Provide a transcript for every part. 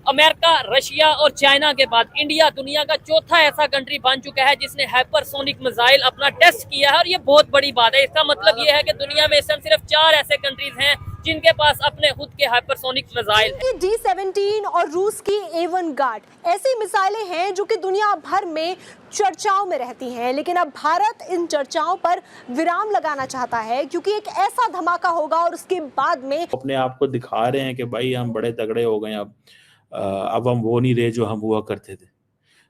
America, Russia और China के बाद इंडिया दुनिया का चौथा ऐसा कंट्री बन चुका है जिसने हाइपरसोनिक मिसाइल अपना टेस्ट किया है, और ये बहुत बड़ी बात है। इसका मतलब ये है कि दुनिया में इस समय सिर्फ 4 ऐसे कंट्रीज हैं जिनके पास अपने खुद के हाइपरसोनिक मिसाइल हैं। D-17 और रूस की A1 गार्ड ऐसी मिसाइलें हैं जो कि दुनिया भर में चर्चाओं में रहती हैं, लेकिन अब भारत इन चर्चाओं पर विराम लगाना चाहता है क्योंकि एक ऐसा धमाका होगा और उसके बाद में अपने आप को दिखा रहे हैं कि भाई हम बड़े तगड़े हो गए, अब हम वो नहीं रहे जो हम हुआ करते थे।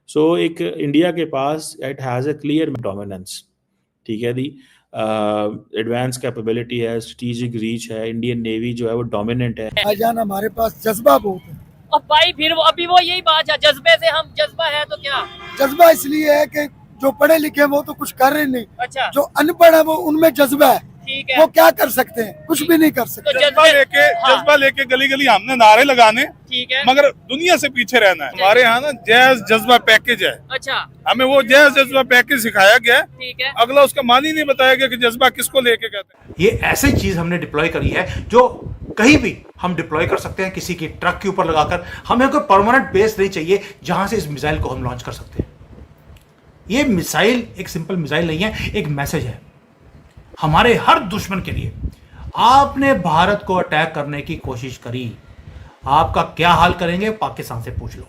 सो एक इंडिया के पास it has a clear dominance, ठीक है दी, एडवांस कैपेबिलिटी है, स्ट्रेटेजिक रीच है, इंडियन नेवी जो है वो डोमिनेंट है। भाईजान हमारे पास जज्बा बहुत है। अब भाई फिर अभी वो यही बात है, जज्बे से हम जज्बा है तो क्या? जज्बा इसलिए है कि जो पढ़े लिखे हैं वो तो कुछ कर रहे नहीं, अच्छा जो अनपढ़ है वो उनमें जज्बा है, ठीक है, वो क्या कर सकते हैं? कुछ भी नहीं कर सकते। तो जज्बा लेके गली गली हमने नारे लगाने, ठीक है, मगर दुनिया से पीछे रहना है। हमारे यहाँ ना जैज जज्बा पैकेज है, अच्छा हमें वो जैज जज्बा पैकेज सिखाया गया, ठीक है, अगला उसका मान ही नहीं बताया गया कि जज्बा किसको लेके कहते हैं। ये ऐसी चीज हमने डिप्लॉय करी है जो कहीं भी हम डिप्लॉय कर सकते हैं, किसी की ट्रक के ऊपर लगाकर। हमें कोई परमानेंट बेस नहीं चाहिए जहां से इस मिसाइल को हम लॉन्च कर सकते हैं। ये मिसाइल एक सिंपल मिसाइल नहीं है, एक मैसेज है हमारे हर दुश्मन के लिए। आपने भारत को अटैक करने की कोशिश करी, आपका क्या हाल करेंगे पाकिस्तान से पूछ लो।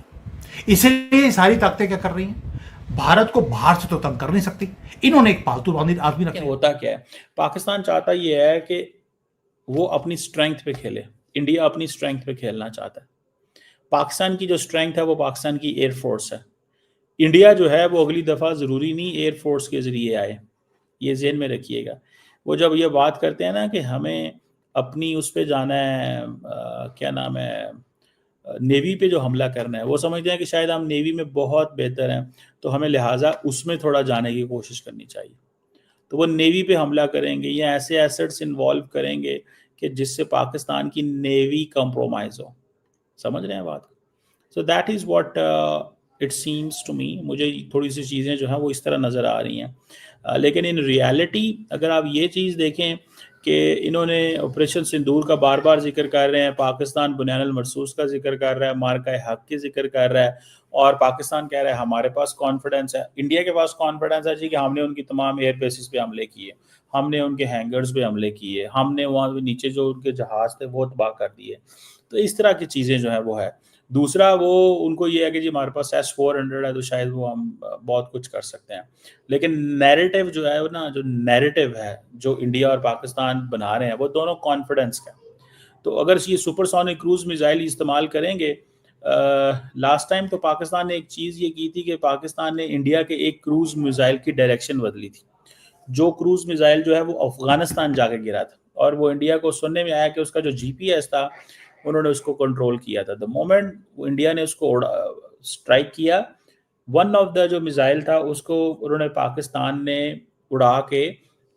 इसलिए सारी ताकतें क्या कर रही हैं, भारत को बाहर से तो तंग कर नहीं सकती, इन्होंने एक पालतू आदमी रखा। होता क्या है, पाकिस्तान चाहता ये है कि वो अपनी स्ट्रेंथ पे खेले, इंडिया अपनी स्ट्रेंथ पे खेलना चाहता है। पाकिस्तान की जो स्ट्रेंथ है वो पाकिस्तान की एयरफोर्स है। इंडिया जो है वो अगली दफ़ा ज़रूरी नहीं एयरफोर्स के ज़रिए आए, ये ज़हन में रखिएगा। वो जब ये बात करते हैं ना कि हमें अपनी उस पे जाना है, क्या नाम है, नेवी पे जो हमला करना है, वो समझते हैं कि शायद हम नेवी में बहुत बेहतर हैं तो हमें लिहाजा उसमें थोड़ा जाने की कोशिश करनी चाहिए। तो वो नेवी पे हमला करेंगे या ऐसे एसेट्स इन्वॉल्व करेंगे कि जिससे पाकिस्तान की नेवी कंप्रोमाइज़ हो। समझ रहे हैं बात? So that is what it seems to me. मुझे थोड़ी सी चीज़ें जो हैं वो इस तरह नज़र आ रही हैं, लेकिन इन रियलिटी अगर आप ये चीज़ देखें कि इन्होंने ऑपरेशन सिंदूर का बार बार जिक्र कर रहे हैं, पाकिस्तान बुनियानुल मरसूस का जिक्र कर रहा है, मार्का हक की जिक्र कर रहा है, और पाकिस्तान कह रहा है हमारे पास कॉन्फिडेंस है, इंडिया के पास कॉन्फिडेंस है जी कि हमने उनकी तमाम एयर बेसिस पे हमले किए, हमने उनके हैंगर्स पे हमले किए, हमने वहाँ नीचे जो उनके जहाज़ थे वो तबाह कर दिए। तो इस तरह की चीज़ें जो है वो है। दूसरा वो उनको ये है कि जी हमारे पास S-400 है तो शायद वो हम बहुत कुछ कर सकते हैं, लेकिन नैरेटिव जो है ना, जो नैरेटिव है जो इंडिया और पाकिस्तान बना रहे हैं वो दोनों कॉन्फिडेंस का। तो अगर ये सुपरसोनिक क्रूज मिसाइल इस्तेमाल करेंगे, लास्ट टाइम तो पाकिस्तान ने एक चीज़ ये की थी कि पाकिस्तान ने इंडिया के एक क्रूज मिसाइल की डायरेक्शन बदली थी। जो क्रूज मिसाइल जो है वो अफगानिस्तान जाके गिरा था, और वो इंडिया को सुनने में आया कि उसका जो GPS था उन्होंने उसको कंट्रोल किया था। द मोमेंट इंडिया ने उसको स्ट्राइक किया, वन ऑफ द जो मिसाइल था उसको उन्होंने पाकिस्तान ने उड़ा के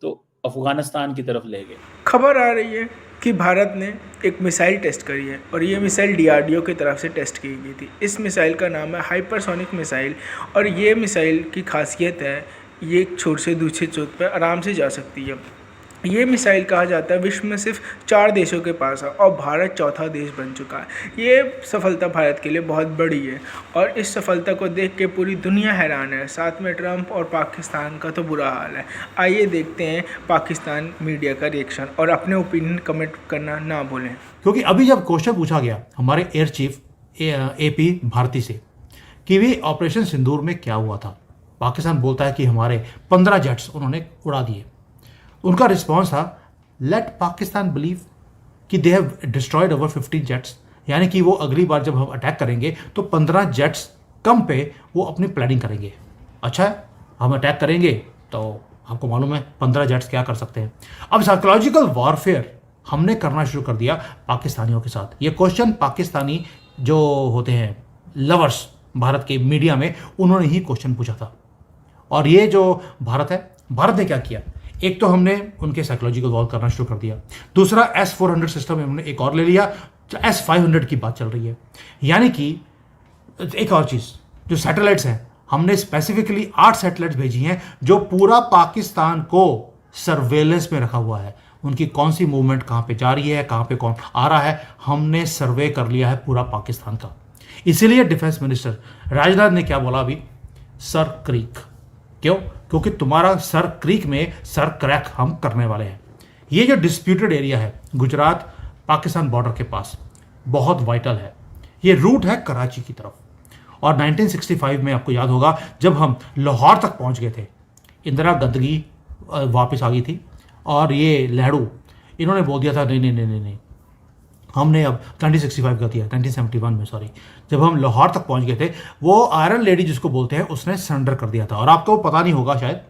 तो अफगानिस्तान की तरफ ले गए। खबर आ रही है कि भारत ने एक मिसाइल टेस्ट करी है और ये मिसाइल DRDO की तरफ से टेस्ट की गई थी। इस मिसाइल का नाम है हाइपरसोनिक मिसाइल, और ये मिसाइल की खासियत है ये एक छोर से दूसरे छोर पर आराम से जा सकती है। ये मिसाइल कहा जाता है विश्व में सिर्फ 4 देशों के पास है और भारत चौथा देश बन चुका है। ये सफलता भारत के लिए बहुत बड़ी है और इस सफलता को देख के पूरी दुनिया हैरान है। साथ में ट्रंप और पाकिस्तान का तो बुरा हाल है। आइए देखते हैं पाकिस्तान मीडिया का रिएक्शन, और अपने ओपिनियन कमेंट करना ना भूलें। क्योंकि अभी जब क्वेश्चन पूछा गया हमारे एयर चीफ AP भारती से कि वे ऑपरेशन सिंदूर में क्या हुआ था, पाकिस्तान बोलता है कि हमारे 15 जेट्स उन्होंने उड़ा दिए। उनका रिस्पॉन्स था, लेट पाकिस्तान बिलीव कि they have destroyed over 15 jets, यानी कि वो अगली बार जब हम अटैक करेंगे तो 15 जेट्स कम पे वो अपनी प्लानिंग करेंगे। अच्छा है, हम अटैक करेंगे तो आपको मालूम है 15 जेट्स क्या कर सकते हैं। अब साइकोलॉजिकल वॉरफेयर हमने करना शुरू कर दिया पाकिस्तानियों के साथ। ये क्वेश्चन पाकिस्तानी जो होते हैं लवर्स भारत के मीडिया में, उन्होंने ही क्वेश्चन पूछा था। और ये जो भारत है, भारत ने क्या किया, एक तो हमने उनके साइकोलॉजिकल वॉर करना शुरू कर दिया, दूसरा S-400 सिस्टम में हमने एक और ले लिया, S-500 की बात चल रही है। यानी कि एक और चीज़, जो सैटेलाइट्स हैं, हमने स्पेसिफिकली 8 सैटेलाइट्स भेजी हैं जो पूरा पाकिस्तान को सर्वेलेंस में रखा हुआ है। उनकी कौन सी मूवमेंट कहाँ पे जा रही है, कहाँ पे कौन आ रहा है, हमने सर्वे कर लिया है पूरा पाकिस्तान का। इसीलिए डिफेंस मिनिस्टर राजनाथ ने क्या बोला अभी, सर क्रीक। क्यों? क्योंकि तुम्हारा सर क्रीक में सर क्रैक हम करने वाले हैं। ये जो डिस्प्यूटेड एरिया है गुजरात पाकिस्तान बॉर्डर के पास, बहुत वाइटल है। ये रूट है कराची की तरफ। और 1965 में आपको याद होगा जब हम लाहौर तक पहुंच गए थे, इंदिरा गांधी वापस आ गई थी और ये लहड़ू इन्होंने बोल दिया था नहीं नहीं नहीं नहीं नहीं, हमने अब 1965 का दिया, 1971 में सॉरी, जब हम लाहौर तक पहुंच गए थे, वो आयरन लेडी जिसको बोलते हैं उसने सरेंडर कर दिया था। और आपको पता नहीं होगा शायद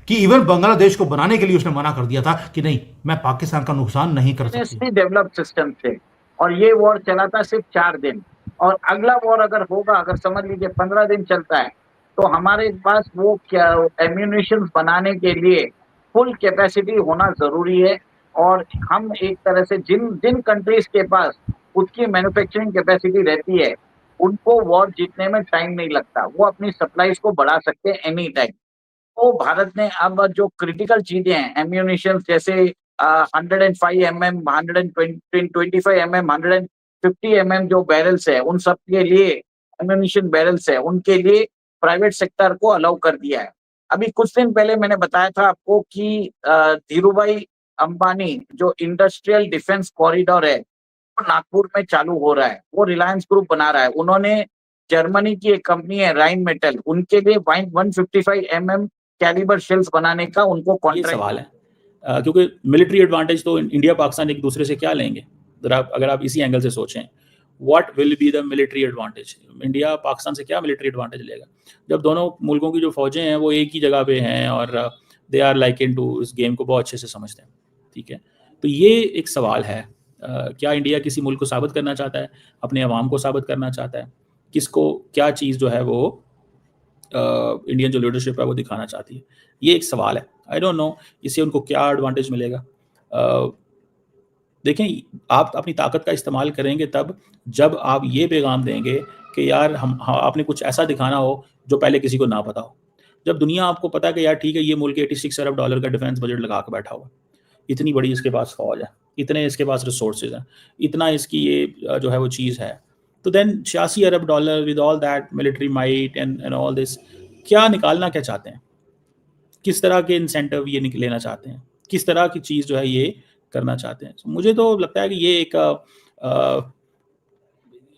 कि इवन बांग्लादेश को बनाने के लिए उसने मना कर दिया था कि नहीं, मैं पाकिस्तान का नुकसान नहीं कर सकती। डेवलप सिस्टम थे और ये वॉर चला था सिर्फ 4 दिन। और अगला वॉर अगर होगा, अगर समझ लीजिए 15 दिन चलता है, तो हमारे पास वो क्या एम्यूनिशन बनाने के लिए फुल कैपेसिटी होना जरूरी है। और हम एक तरह से जिन कंट्रीज के पास उसकी मैन्युफैक्चरिंग कैपेसिटी रहती है, उनको वॉर जीतने में टाइम नहीं लगता, वो अपनी सप्लाईज को बढ़ा सकते हैं एनी टाइम। तो भारत ने अब जो क्रिटिकल चीजें हैं एम्यूनिशन, जैसे 105 mm, 125 mm, 150 mm जो बैरल्स है, उन सब के लिए एम्यूनिशन बैरल्स है, उनके लिए प्राइवेट सेक्टर को अलाउ कर दिया है। अभी कुछ दिन पहले मैंने बताया था आपको कि धीरूभाई अंबानी जो इंडस्ट्रियल डिफेंस कॉरिडोर है वो नागपुर में चालू हो रहा है, वो रिलायंस ग्रुप बना रहा है। उन्होंने जर्मनी की एक कंपनी है राइन मेटल, उनके लिए 155 mm कैलिबर शेल्स बनाने का उनको ये कॉन्ट्रैक्ट। सवाल है क्योंकि मिलिट्री एडवांटेज तो इंडिया पाकिस्तान एक दूसरे से क्या लेंगे, अगर आप इसी एंगल से सोचें, what will be the military advantage, India Pakistan से क्या मिलिट्री एडवांटेज लेगा जब दोनों मुल्कों की जो फौजें हैं वो एक ही जगह पे हैं और they are like into इस गेम को बहुत अच्छे से समझते हैं। ठीक है, तो ये एक सवाल है, क्या इंडिया किसी मुल्क को साबित करना चाहता है, अपने अवाम को साबित करना चाहता है, किसको क्या चीज़ जो है वो इंडियन जो लीडरशिप है वो दिखाना चाहती है, ये एक सवाल है। आई डोंट नो इससे उनको क्या एडवांटेज मिलेगा। देखें, आप अपनी ताकत का इस्तेमाल करेंगे तब जब आप ये पैगाम देंगे कि यार आपने कुछ ऐसा दिखाना हो जो पहले किसी को ना पता हो। जब दुनिया आपको पता है कि यार ठीक है, ये मुल्क $86 अरब का डिफेंस बजट लगा के बैठा हुआ, इतनी बड़ी इसके पास फौज है, इतने इसके पास रिसोर्सेज हैं, इतना इसकी ये जो है वो चीज़ है, तो देन $86 अरब with all that military might and all this, क्या निकालना क्या चाहते हैं, किस तरह के इंसेंटिव ये लेना चाहते हैं, किस तरह की चीज़ जो है ये करना चाहते हैं। So, मुझे तो लगता है कि ये एक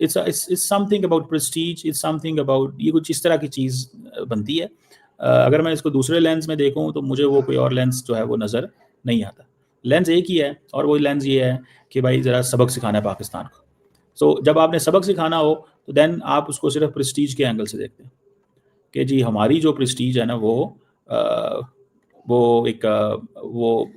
it's something about Prestige, it's something about, ये कुछ इस तरह की चीज़ बनती है। अगर मैं इसको दूसरे लेंस में देखूं तो मुझे वो कोई और लेंस जो है वो नज़र नहीं आता। लेंस एक ही है और वो लेंस ये है कि भाई ज़रा सबक सिखाना है पाकिस्तान को। सो जब आपने सबक सिखाना हो तो देन आप उसको सिर्फ प्रेस्टीज के एंगल से देखते हैं कि जी हमारी जो प्रेस्टीज है ना वो एक वो